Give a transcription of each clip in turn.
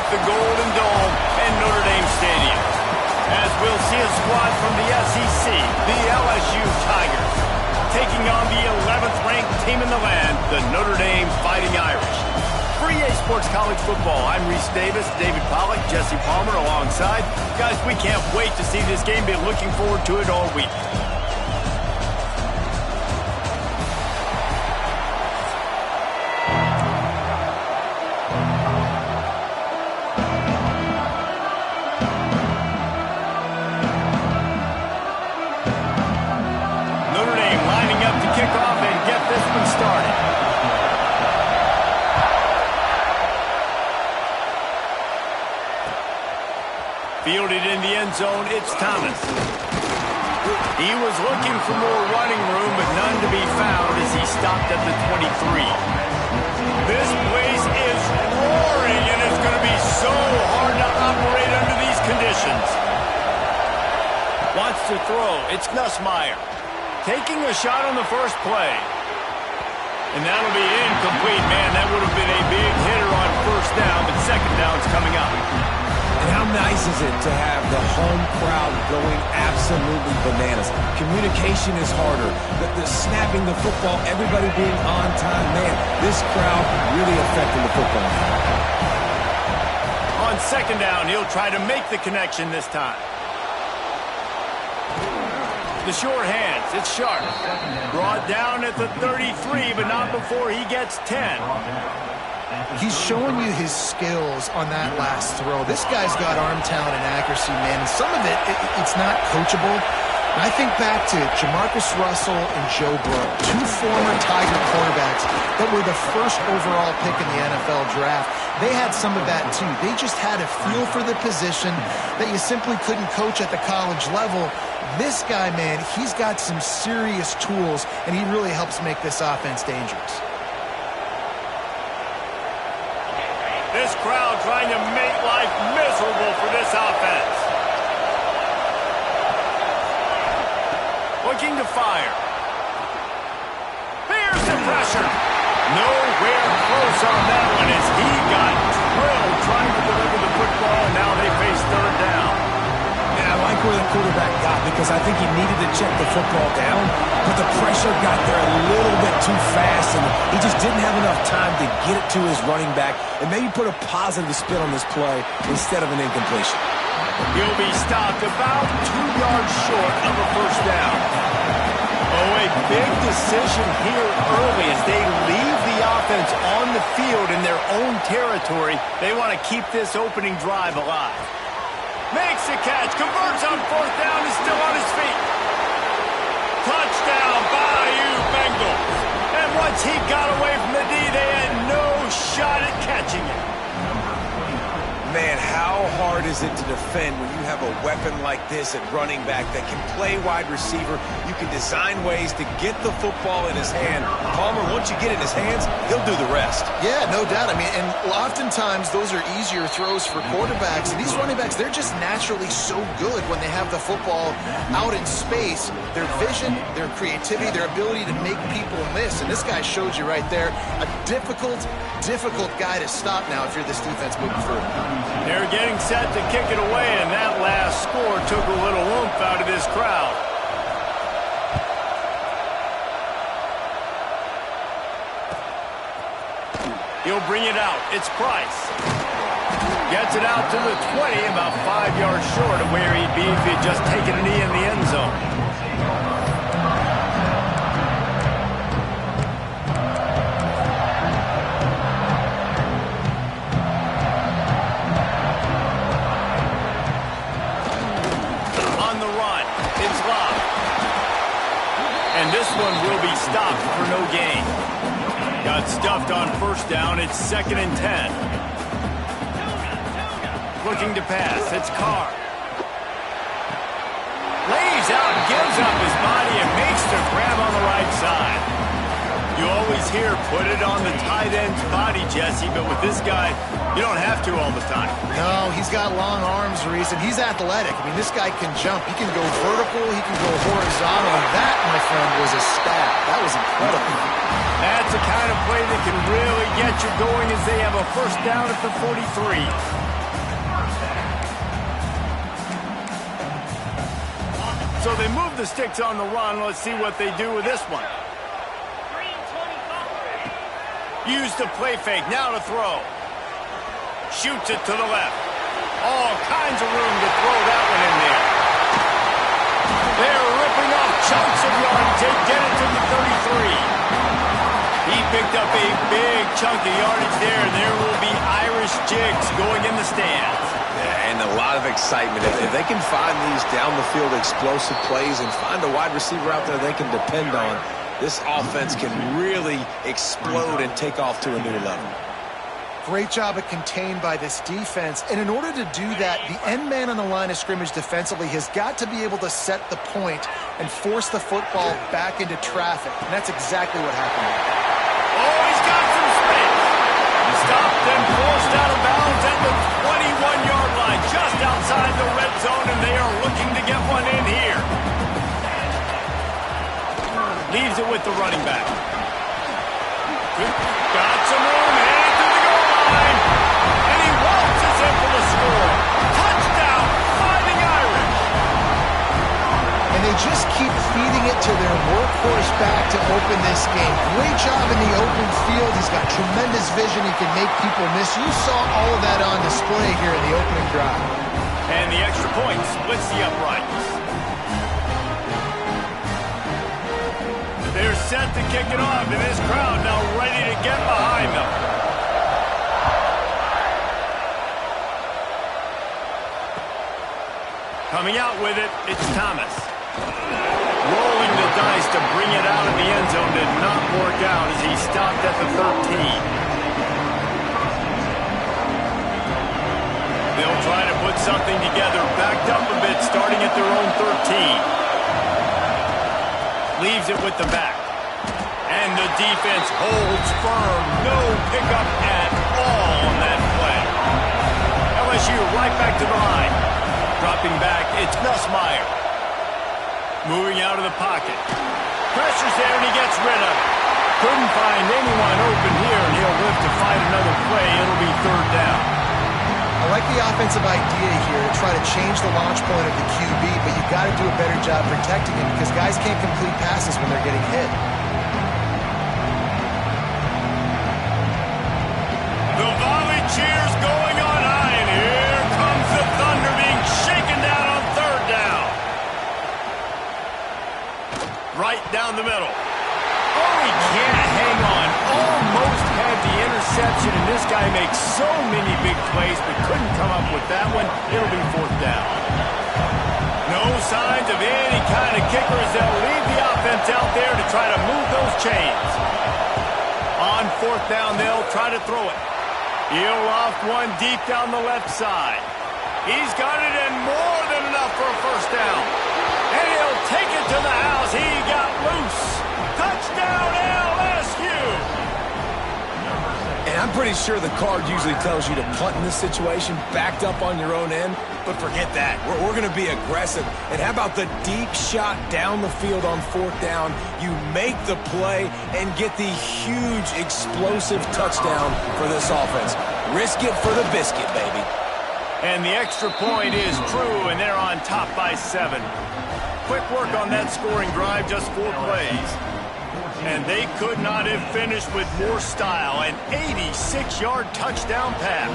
the Golden Dome and Notre Dame Stadium. As we'll see a squad from the SEC, the LSU Tigers, taking on the 11th ranked team in the land, the Notre Dame Fighting Irish. For EA Sports College Football, I'm Reese Davis, David Pollack, Jesse Palmer alongside. Guys, we can't wait to see this game. Been looking forward to it all week. Notre Dame lining up to kick off and get this one started. Fielded in the end zone, it's Thomas. He was looking for more running room, but none to be found as he stopped at the 23. This place is roaring, and it's going to be so hard to operate under these conditions. Wants to throw. It's Nussmeier. Taking a shot on the first play. And that'll be incomplete. Man, that would have been a big hitter on first down, but second down's coming up. And how nice is it to have the home crowd going absolutely bananas? Communication is harder. The snapping the football, everybody being on time. Man, this crowd really affecting the football. On second down, he'll try to make the connection this time. The short hands, it's Sharp. Brought down at the 33, but not before he gets 10. He's showing you his skills on that last throw. This guy's got arm talent and accuracy, man, and some of it's not coachable. And I think back to Jamarcus Russell and Joe Burrow, two former Tiger quarterbacks that were the first overall pick in the NFL draft. They had some of that, too. They just had a feel for the position that you simply couldn't coach at the college level. This guy, man, he's got some serious tools, and he really helps make this offense dangerous. This crowd trying to make life miserable for this offense. Looking to fire. Here's the pressure. Nowhere close on that one as he got drilled trying to deliver the football, and now they face third down. I like where the quarterback got because I think he needed to check the football down, but the pressure got there a little bit too fast, and he just didn't have enough time to get it to his running back and maybe put a positive spin on this play instead of an incompletion. He'll be stopped about 2 yards short of a first down. Oh, a big decision here early as they leave the offense on the field in their own territory. They want to keep this opening drive alive. Makes a catch, converts on fourth down, is still on his feet. Touchdown, Bayou Bengals. And once he got away from the D, they had no shot at catching it. Man, how hard is it to defend when you have a weapon like this at running back that can play wide receiver? You can design ways to get the football in his hand. Palmer, once you get it in his hands, he'll do the rest. Yeah, no doubt. I mean, and oftentimes those are easier throws for quarterbacks. And these running backs, they're just naturally so good when they have the football out in space. Their vision, their creativity, their ability to make people miss. And this guy showed you right there, a difficult guy to stop now if you're this defense moving forward. They're getting set to kick it away, and that last score took a little oomph out of this crowd. He'll bring it out. It's Price. Gets it out to the 20, about 5 yards short of where he'd be if he'd just taken a knee in the end zone. And this one will be stopped for no gain. Got stuffed on first down. It's 2nd and 10. Looking to pass. It's Carr. Lays out, gives up his body, and makes the grab on the right side. You always hear put it on the tight end's body, Jesse, but with this guy, you don't have to all the time. No, he's got long arms, Reese, and he's athletic. I mean, this guy can jump. He can go vertical. He can go horizontal. And that, my friend, was a stat. That was incredible. That's the kind of play that can really get you going as they have a first down at the 43. So they move the sticks on the run. Let's see what they do with this one. Use the play fake. Now to throw. Shoots it to the left. All kinds of room to throw that one in there. They're ripping off chunks of yardage. They get it to the 33. He picked up a big chunk of yardage there, and there will be Irish jigs going in the stands. Yeah, and a lot of excitement. If they can find these down-the-field explosive plays and find a wide receiver out there they can depend on, this offense can really explode and take off to a new level. Great job at contained by this defense. And in order to do that, the end man on the line of scrimmage defensively has got to be able to set the point and force the football back into traffic. And that's exactly what happened. Oh, he's got some space. Stopped and forced out of bounds at the 21-yard line, just outside the red zone, and they are looking to get one in here. Leaves it with the running back. Got some room, headed to the goal line, and he waltzes in for the score. Touchdown, Fighting Irish. And they just keep feeding it to their workhorse back to open this game. Great job in the open field. He's got tremendous vision. He can make people miss. You saw all of that on display here in the opening drive. And the extra point splits the uprights. They're set to kick it off, and this crowd now ready to get behind them. Coming out with it, it's Thomas. Rolling the dice to bring it out of the end zone did not work out as he stopped at the 13. They'll try to put something together, backed up a bit, starting at their own 13. Leaves it with the back. And the defense holds firm. No pickup at all on that play. LSU right back to the line. Dropping back, it's Nussmeier. Moving out of the pocket. Pressure's there, and he gets rid of it. Couldn't find anyone open here, and he'll live to fight another play. It'll be third down. I like the offensive idea here to try to change the launch point of the QB, but you've got to do a better job protecting him because guys can't complete passes when they're getting hit. The volley cheers going on high, and here comes the Thunder being shaken down on third down. Right down the middle. Oh, he can't hang on. Almost had the interception, and this guy makes so many big plays, but couldn't come up with that one. It'll be fourth down. No signs of any kind of kickers. They'll leave the offense out there to try to move those chains. On fourth down, they'll try to throw it. He'll loft one deep down the left side. He's got it in more than enough for a first down. And he'll take it to the house. He got loose. Touchdown, LSU! And I'm pretty sure the card usually tells you to punt in this situation, backed up on your own end, but forget that. We're going to be aggressive. And how about the deep shot down the field on fourth down? You make the play and get the huge explosive touchdown for this offense. Risk it for the biscuit, baby. And the extra point is true, and they're on top by 7. Quick work on that scoring drive, just 4 plays. And they could not have finished with more style. An 86-yard touchdown pass.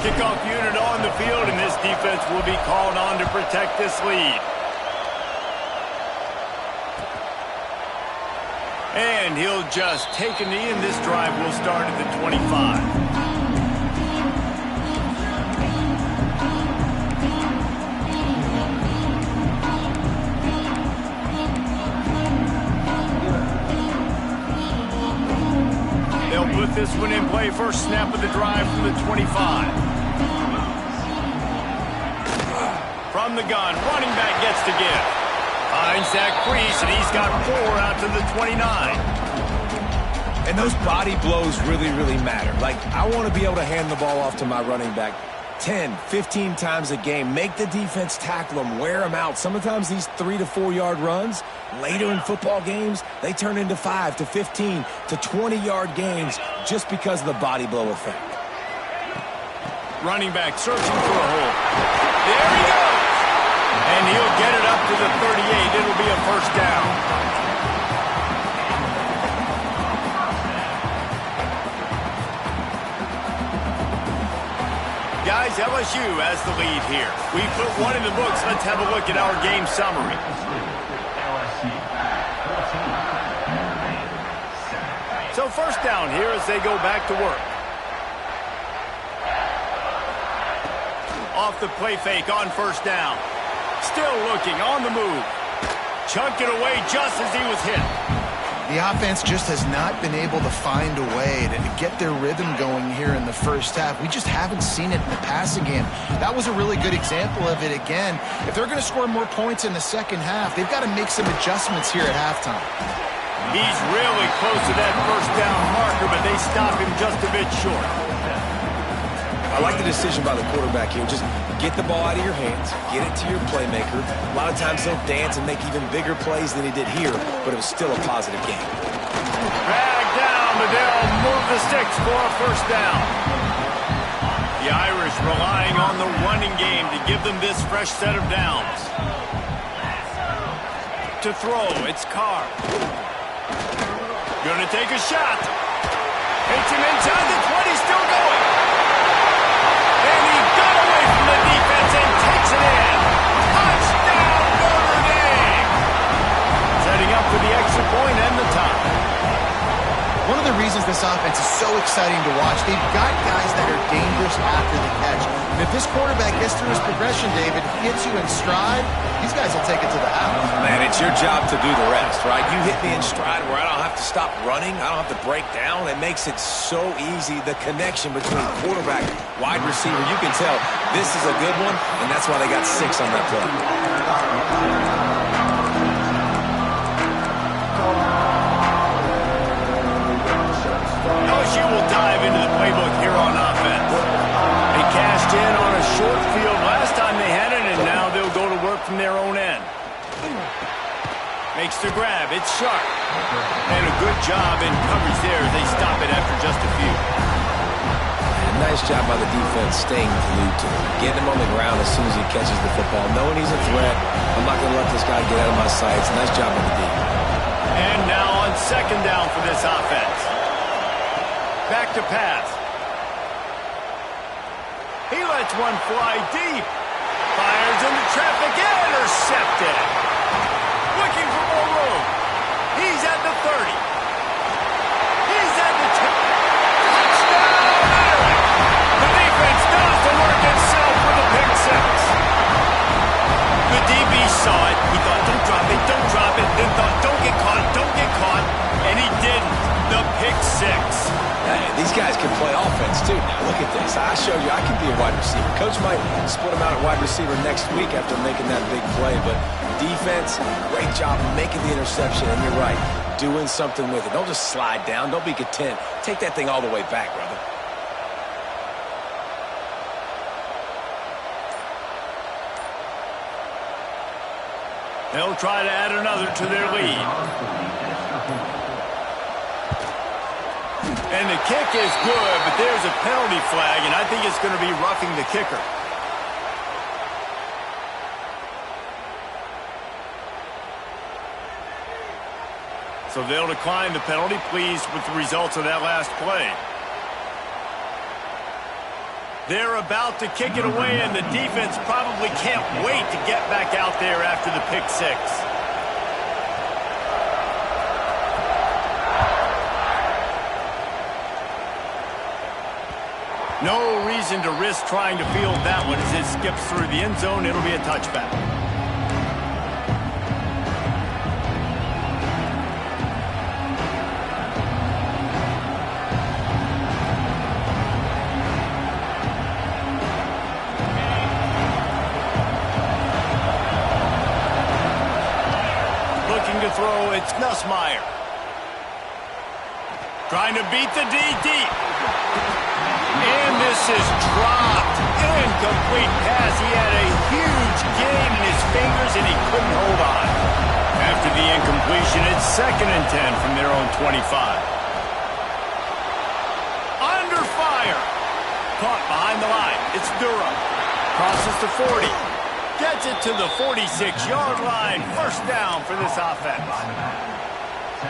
Kickoff unit on the field, and this defense will be called on to protect this lead. And he'll just take a knee, and this drive will start at the 25. Put this one in play. First snap of the drive from the 25. From the gun, running back gets to give. Finds that crease, and he's got 4 out to the 29. And those body blows really, really matter. Like, I want to be able to hand the ball off to my running back 10, 15 times a game. Make the defense tackle them, wear them out. Sometimes these 3 to 4 yard runs, later in football games, they turn into 5 to 15 to 20-yard games just because of the body blow effect. Running back searching for a hole. There he goes! And he'll get it up to the LSU has the lead here. We put one in the books. Let's have a look at our game summary. So first down here as they go back to work. Off the play fake on first down. Still looking on the move. Chunked it away just as he was hit. The offense just has not been able to find a way to get their rhythm going here in the first half. We just haven't seen it in the passing game. That was a really good example of it again. If they're going to score more points in the second half, they've got to make some adjustments here at halftime. He's really close to that first down marker, but they stop him just a bit short. I like the decision by the quarterback here. Just get the ball out of your hands, get it to your playmaker. A lot of times he'll dance and make even bigger plays than he did here, but it was still a positive game. Drag down, but they'll move the sticks for a first down. The Irish relying on the running game to give them this fresh set of downs. To throw, it's Carr. Gonna take a shot. Hits him inside the 20, still going. And he got away from the defense and takes it in. Touchdown, Notre Dame! Setting up for the extra point and the tie. One of the reasons this offense is so exciting to watch, they've got guys that are dangerous after the catch. And if this quarterback gets through his progression, David, hits you in stride, these guys will take it to the house. Man, it's your job to do the rest, right? You hit me in stride where I don't have to stop running. I don't have to break down. It makes it so easy. The connection between quarterback, wide receiver, you can tell this is a good one, and that's why they got 6 on that play. LSU will dive into the playbook here on offense. They cashed in on a short field last time they had it, and now they'll go to work from their own end. Makes the grab. It's sharp. And a good job in coverage there as they stop it after just a few. Nice job by the defense staying glued to him. Getting him on the ground as soon as he catches the football. Knowing he's a threat, I'm not going to let this guy get out of my sights. Nice job by the defense. And now on second down for this offense. Back to pass. He lets one fly deep. Fires into traffic. Intercepted. Looking for more room. He's at the 30. He's at the 10. Touchdown! The defense does the work itself with a pick six. The DB saw it. He thought, don't drop it, don't drop it. Then thought, don't get caught, don't get caught. And he didn't. The pick six. Hey, these guys can play offense, too. Now, look at this. I showed you I can be a wide receiver. Coach might split him out at wide receiver next week after making that big play. But defense, great job making the interception. And you're right, doing something with it. Don't just slide down. Don't be content. Take that thing all the way back, brother. They'll try to add another to their lead. And the kick is good, but there's a penalty flag, and I think it's going to be roughing the kicker. So they'll decline the penalty, pleased with the results of that last play. They're about to kick it away, and the defense probably can't wait to get back out there after the pick six. No reason to risk trying to field that one as it skips through the end zone. It'll be a touchback. Looking to throw, it's Nussmeier. Trying to beat the D deep. And this is dropped. Incomplete pass. He had a huge gain in his fingers, and he couldn't hold on. After the incompletion, it's 2nd and 10 from their own 25. Under fire. Caught behind the line. It's Durham. Crosses to 40. Gets it to the 46-yard line. First down for this offense.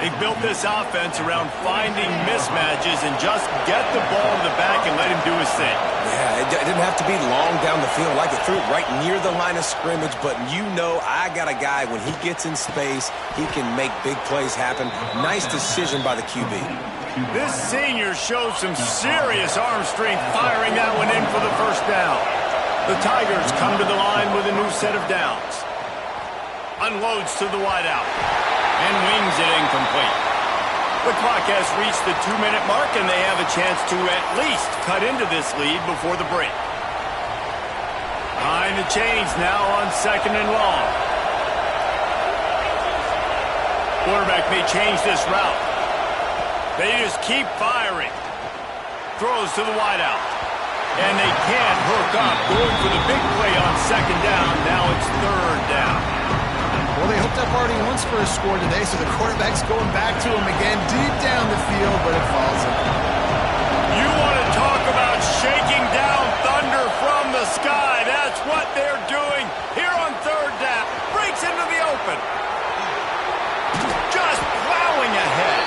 They built this offense around finding mismatches and just get the ball to the back and let him do his thing. Yeah, it didn't have to be long down the field. Like it threw it right near the line of scrimmage, but you know I got a guy, when he gets in space, he can make big plays happen. Nice decision by the QB. This senior shows some serious arm strength firing that one in for the first down. The Tigers come to the line with a new set of downs. Unloads to the wideout and wings it incomplete. The clock has reached the 2-minute mark, and they have a chance to at least cut into this lead before the break. Behind the chains now on 2nd and long. Quarterback may change this route. They just keep firing. Throws to the wideout. And they can't hook up. Going for the big play on 2nd down. Now it's 3rd down. Well, they hooked up already once for a score today, so the quarterback's going back to him again deep down the field, but it falls in. You want to talk about shaking down thunder from the sky. That's what they're doing here on 3rd down. Breaks into the open. Just plowing ahead.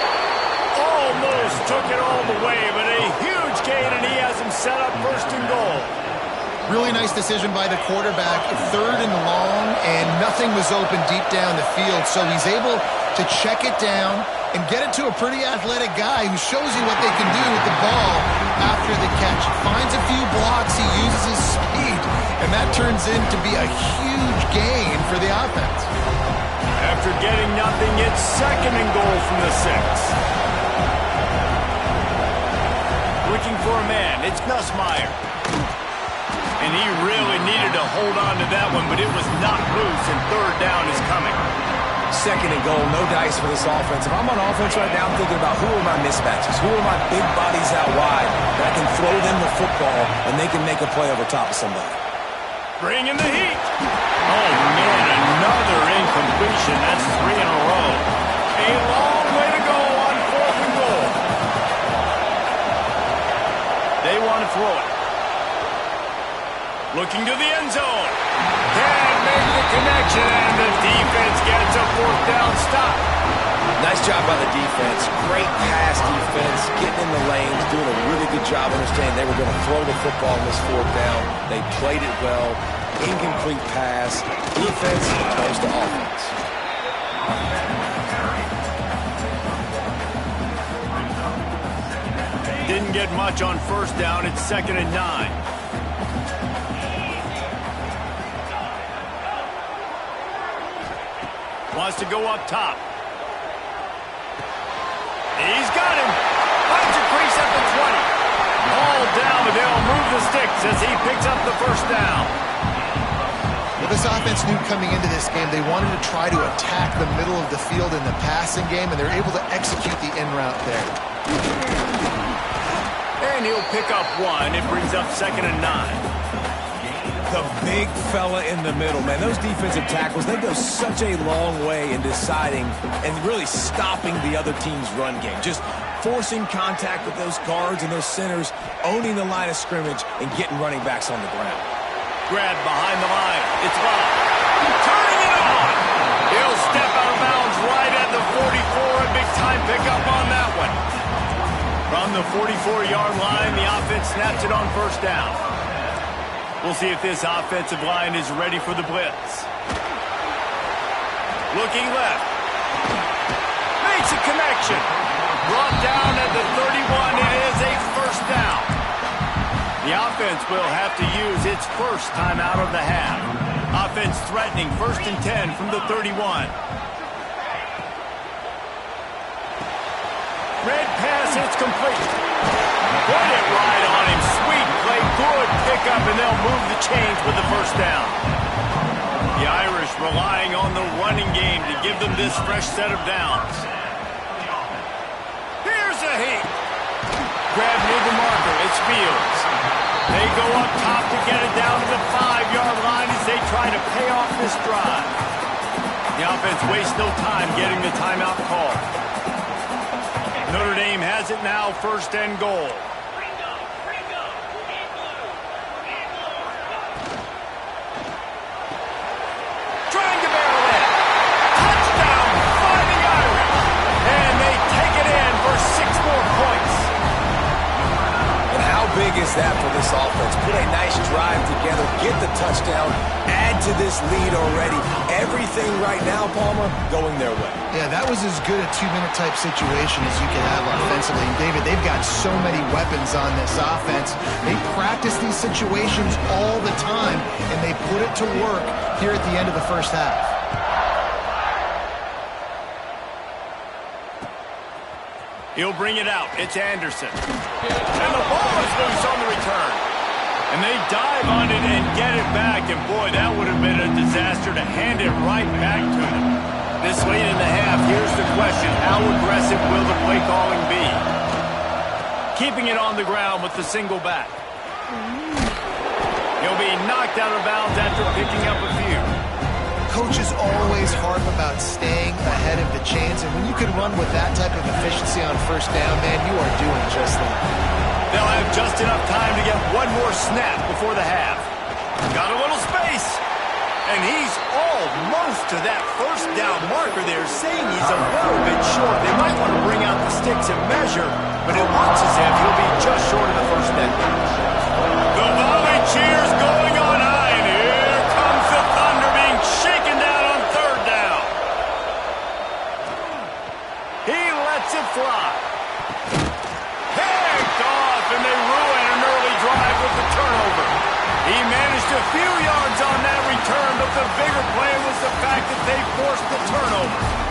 Almost took it all the way, but a huge gain, and he has him set up 1st and goal. Really nice decision by the quarterback. 3rd and long, and nothing was open deep down the field, so he's able to check it down and get it to a pretty athletic guy who shows you what they can do with the ball after the catch. Finds a few blocks, he uses his speed, and that turns into be a huge gain for the offense. After getting nothing, it's 2nd and goal from the 6. Looking for a man, it's Nussmeier. And he really needed to hold on to that one, but it was not loose, and 3rd down is coming. 2nd and goal, no dice for this offense. If I'm on offense right now, I'm thinking about who are my mismatches, who are my big bodies out wide that I can throw them the football and they can make a play over top of somebody. Bring in the heat. Oh, man, another incompletion. That's 3 in a row. A long way to go on 4th and goal. They want to throw it. Looking to the end zone. Can't make the connection, and the defense gets a 4th down stop. Nice job by the defense. Great pass defense, getting in the lanes, doing a really good job understanding they were going to throw the football on this 4th down. They played it well. Incomplete pass. Defense opposed to offense. Didn't get much on 1st down. It's 2nd and 9. Wants to go up top. He's got him. Finds a crease at the 20. All down, but they'll move the sticks as he picks up the 1st down. Well, this offense knew coming into this game they wanted to try to attack the middle of the field in the passing game, and they're able to execute the in route there. And he'll pick up 1. It brings up 2nd and 9. The big fella in the middle, man. Those defensive tackles, they go such a long way in deciding and really stopping the other team's run game. Just forcing contact with those guards and those centers, owning the line of scrimmage, and getting running backs on the ground. Grab behind the line. It's Love. Turning it on. He'll step out of bounds right at the 44. A big-time pickup on that one. From the 44-yard line, the offense snaps it on 1st down. We'll see if this offensive line is ready for the blitz. Looking left. Makes a connection. Brought down at the 31. It is a 1st down. The offense will have to use its 1st timeout of the half. Offense threatening 1st and 10 from the 31. Red pass, it's complete. Put it right on him. Sweet play, good pickup, and they'll move the chains with the 1st down. The Irish relying on the running game to give them this fresh set of downs. Here's a heat. Grab near the marker. It's Fields. They go up top to get it down to the 5-yard line as they try to pay off this drive. The offense wastes no time getting the timeout call. Notre Dame has it now, 1st and goal. Trying to barrel in. Touchdown, Fighting Irish. this offense. Put a nice drive together, get the touchdown, add to this lead already. Everything right now, Palmer, going their way. Yeah, that was as good a two-minute type situation as you could have offensively. And David, they've got so many weapons on this offense. They practice these situations all the time, and they put it to work here at the end of the first half. He'll bring it out. It's Anderson. And the ball is loose on the return. And they dive on it and get it back. And, boy, that would have been a disaster to hand it right back to them. This late in the half, here's the question. How aggressive will the play calling be? Keeping it on the ground with the single back. He'll be knocked out of bounds after picking up a few. Coaches always harp about staying ahead of the chains, and when you can run with that type of efficiency on first down, man, you are doing just that. They'll have just enough time to get one more snap before the half. Got a little space, and he's almost to that first down marker there, saying he's a little bit short. They might want to bring out the sticks and measure, but it looks as if he'll be just short of the first down. The volley cheers going on high, and here comes the thunder being shaken down on third down. He lets it fly. Picked off, and they ruin an early drive with the turnover. He managed a few yards on that return, but the bigger play was the fact that they forced the turnover.